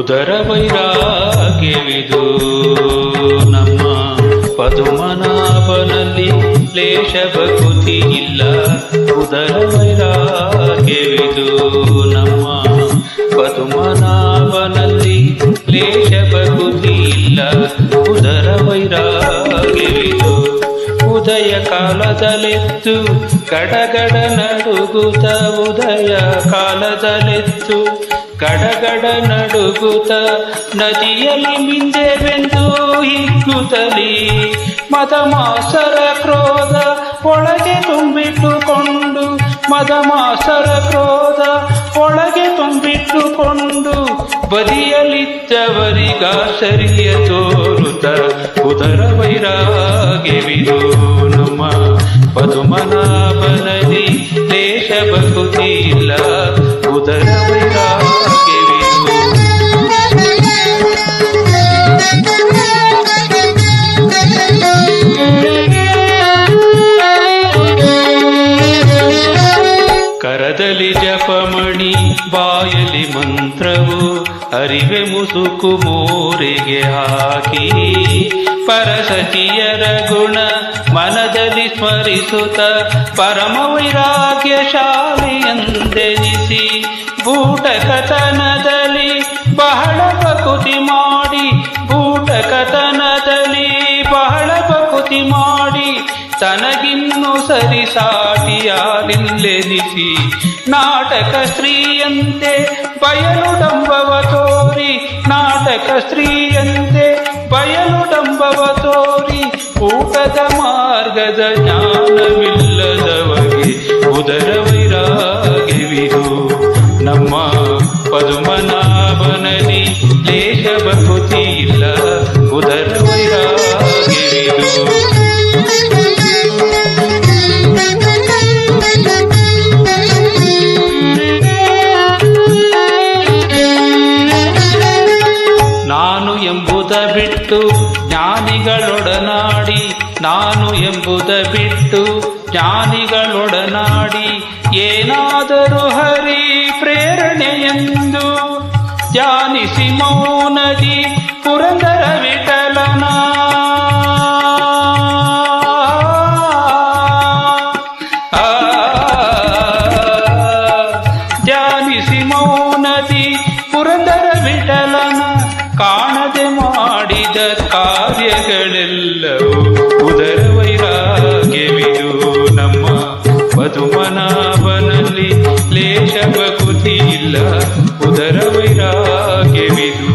ಉದರ ವೈರಾಗ್ಯವಿದು ನಮ್ಮ ಪದುಮನಾಭನಲ್ಲಿ ಲೇಷ ಭಕುತಿ ಇಲ್ಲ. ಉದರ ವೈರಾಗ್ಯವಿದು ನಮ್ಮ ಪದುಮನಾಭನಲ್ಲಿ ಲೇಷ ಭಕುತಿ ಇಲ್ಲ. ಉದರ ವೈರಾಗ್ಯವಿದು ಉದಯ ಕಾಲದಲೆತ್ತು ಗಡಗಡ ನಡುಗುತ್ತ ಉದಯ ಕಾಲದಲೆತ್ತು ಗಡಗಡ ನಡುಗುತ್ತ ನದಿಯಲ್ಲಿ ಮಿಂದೆವೆಂದು ಹಿಗ್ಗುತ್ತಲಿ ಮದಮಾಸರ ಕ್ರೋಧ ಒಳಗೆ ತುಂಬಿಟ್ಟುಕೊಂಡು ಮದಮಾಸರ ಕ್ರೋಧ ಒಳಗೆ ತುಂಬಿಟ್ಟುಕೊಂಡು ಬದಿಯಲ್ಲಿದ್ದವರಿಗಾಸರಿಯ ತೋರುತ್ತ ಉದರ ವೈರಾಗ್ಯವಿದು ನಮ್ಮ ಪದುಮನಾಭನಲ್ಲಿ ಲೇಷ ಭಕುತಿ ಇಲ್ಲ. ಉದರ ವೈರಾಗ್ಯವಿದು ಕರದಲ್ಲಿ ಜಪಮಣಿ ಬಾಯಲಿ ಮಂತ್ರವು ಅರಿವೆ ಮುಸುಕು ಮೋರೆಗೆ ಹಾಕಿ ಪರಸತಿಯರ ಗುಣ ಮನದಲ್ಲಿ ಸ್ಮರಿಸುತ್ತ ಪರಮ ವೈರಾಗ್ಯ ಶಾಲೆಯೆಂದೆನಿಸಿ ಬೂಟಕತನದಲ್ಲಿ ಬಹಳ ಭಕುತಿ ಮಾಡಿ ಬೂಟಕತನದಲ್ಲಿ ಬಹಳ ಭಕುತಿ ಮಾಡಿ ತನಗಿನ್ನು ಸರಿಸಾಟಿಯಾರಿಲ್ಲೆನಿಸಿ ನಾಟಕ ಸ್ತ್ರೀಯಂತೆ ಬಯಲುಡಂಬವ ತೋರಿ ನಾಟಕ ಸ್ತ್ರೀಯಂತೆ ಬಯಲುಡಂಬವ ತೋರಿ ಊಟದ ಮಾರ್ಗದ ಜ್ಞಾನವಿಲ್ಲದವಗೆ ಉದರ ವೈರಾಗ್ಯವಿದು ನಮ್ಮ ಪದುಮನಾಭನಲ್ಲಿ ಲೇಷ ಭಕುತಿ ಇಲ್ಲ. ಉದರ ವೈರಾಗ್ಯವಿದು ನಾನು ಎಂಬುದ ಬಿಟ್ಟು ಜ್ಞಾನಿಗಳೊಡನಾಡಿ ನಾನು ಎಂಬುದ ಬಿಟ್ಟು ಜ್ಞಾನಿಗಳೊಡನಾಡಿ ಏನಾದರೂ ಹರಿ ಪ್ರೇರಣೆಯೆಂದು ಧ್ಯಾನಿಸಿ ಮೌನದಿ ಪುರಂದರ ವಿಠಲನ ಧ್ಯಾನಿಸಿ ಮೌನದಿ ಪುರಂದರ ವಿಠಲನ ಕಾಣದೆ ಮಾಡಿದ ಕಾರ್ಯಗಳೆಲ್ಲವೂ ಉದರ ವೈರಾಗ್ಯವಿದು ನಮ್ಮ ಪದುಮನಾಭನಲ್ಲಿ ಲೇಷ ಭಕುತಿ ಇಲ್ಲ. ಉದರ ವೈರಾಗ್ಯವಿದು